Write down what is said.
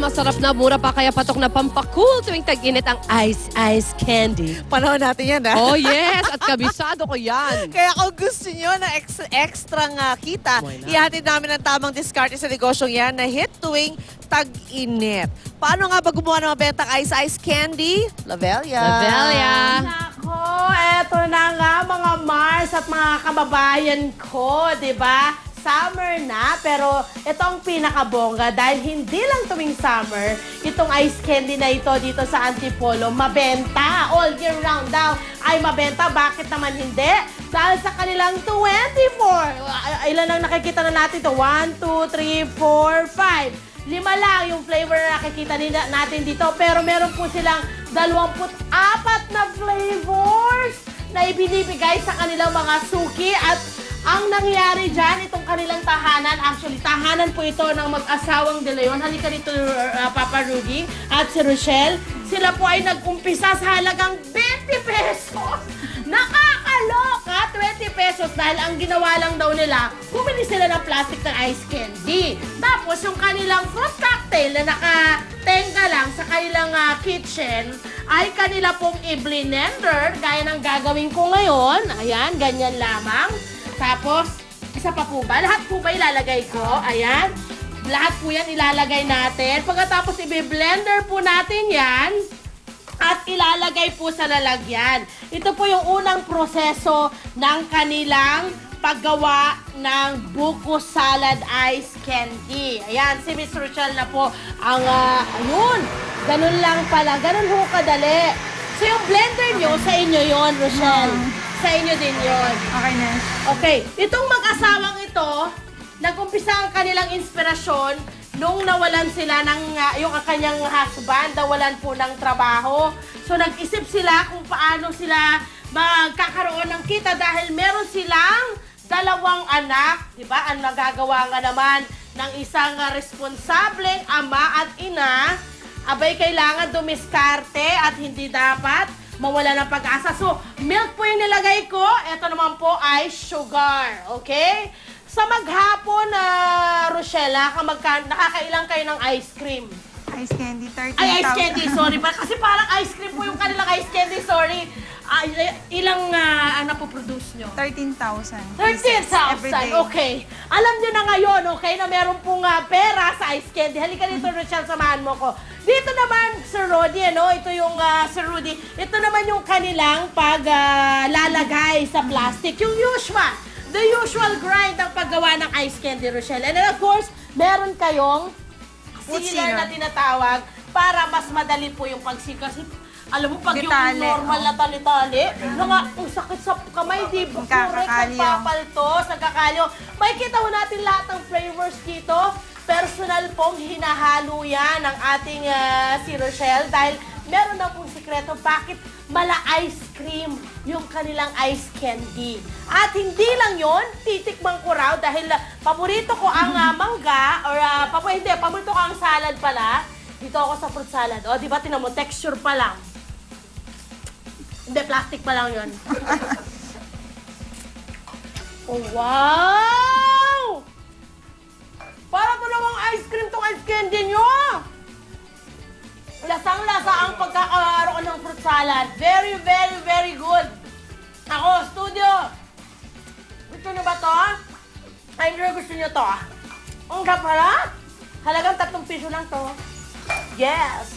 masarap na mura pa kaya patok na pampacool tuwing tag-init ang ice candy. Panahon natin yan, ha? Oh yes, at kabisado ko yan. Kaya kung gusto nyo ng extra kita, Why not? ihatid namin ang tamang diskarte sa negosyong yan na hit tuwing tag-init. Paano nga ba gumawa ng mabentang ice candy? Lavelia. Lavelia. Nako, eto na nga mga Mars at mga kababayan ko, di ba? Summer na, pero ito ang pinakabongga dahil hindi lang tuwing summer, itong ice candy na ito dito sa Antipolo, mabenta. All year round daw ay mabenta. Bakit naman hindi? Dahil sa kanilang 24. Ilan ang nakikita na natin ito? 1, 2, 3, 4, 5. 5 lang yung flavor na nakikita natin dito. Pero meron po silang 24 na flavors na ibinibigay sa kanilang mga suki. At ang nangyari dyan, itong kanilang tahanan, actually, tahanan po ito ng mag-asawang De Leon. Halika dito, Papa Rudy at si Rochelle. Sila po ay nag-umpisa sa halagang 20 pesos. Nakakaloka! 20 pesos dahil ang ginawa lang daw nila, bumili sila ng plastic ng ice candy. Tapos yung kanilang fruit cocktail na nakatenga lang sa kanilang kitchen, ay kanila pong i-blender, gaya ng gagawin ko ngayon. Ayan, ganyan lamang. Tapos, isa pa po ba? Lahat po ba ilalagay ko? Ayan. Lahat po yan ilalagay natin. Pagkatapos, i-blender po natin yan. At ilalagay po sa lalagyan. Ito po yung unang proseso ng kanilang paggawa ng buko salad ice candy. Ayan, si Miss Rochelle na po ang, ayun, ganun lang pala. Ganun ho kadali. So yung blender nyo, sa inyo yon, Rochelle. Sa inyo din yon. Okay na. Okay, itong mag-asawang ito, nag-umpisa ang kanilang inspirasyon nung nawalan sila ng, yung kanyang husband, nawalan po ng trabaho. So nag-isip sila kung paano sila magkakaroon ng kita dahil meron silang 2 anak, di ba? Ang nagagawa nga naman ng isang responsableng ama at ina, abay kailangan dumiskarte at hindi dapat mawala ng pag-asa. So, milk po yung nilagay ko. Ito naman po ay sugar. Okay? Sa maghapon, Rochelle, nakakailang kayo ng ice cream? Ice candy, 13,000. Ay, ice candy, sorry. Kasi parang ice cream po yung kanilang ice candy, sorry. Ilang napoproduce nyo? 13,000. 13,000, okay. Alam nyo na ngayon, okay, na meron pong pera sa ice candy. Halika dito, Rochelle, samahan mo ko. Dito naman, Sir Rudy, ito yung Sir Rudy. Ito naman yung kanilang paglalagay sa plastic. Yung usual, the usual grind ng paggawa ng ice candy, Rochelle. And then, of course, meron kayong sealer na tinatawag para mas madali po yung pagsil. Kasi alam mo, pag yung Tali, normal na tali-tali, ang sakit sa kamay, di ba? Correct, nagpapaltos, nagkakalyo. Makikita mo natin lahat ng flavors dito. Personal pong hinahalo yan ng ating si Rochelle dahil meron na pong sikreto bakit mala ice cream yung kanilang ice candy. At hindi lang yon, titikman ko raw dahil paborito ko ang mangga or paborito ko ang salad pala. Dito ako sa fruit salad. O, di ba, tinan mo, texture pa lang. Hindi, plastic pa lang yun. Oh, wow! Para to namang ice cream tong ice candy nyo! Lasang-lasa ang pagkakaroon ng fruit salad. Very, very, very good. Ako, studio. Gusto nyo ba to? Ay, hindi gusto nyo to. Ang kapala? Halagang 3 piso lang to. Yes!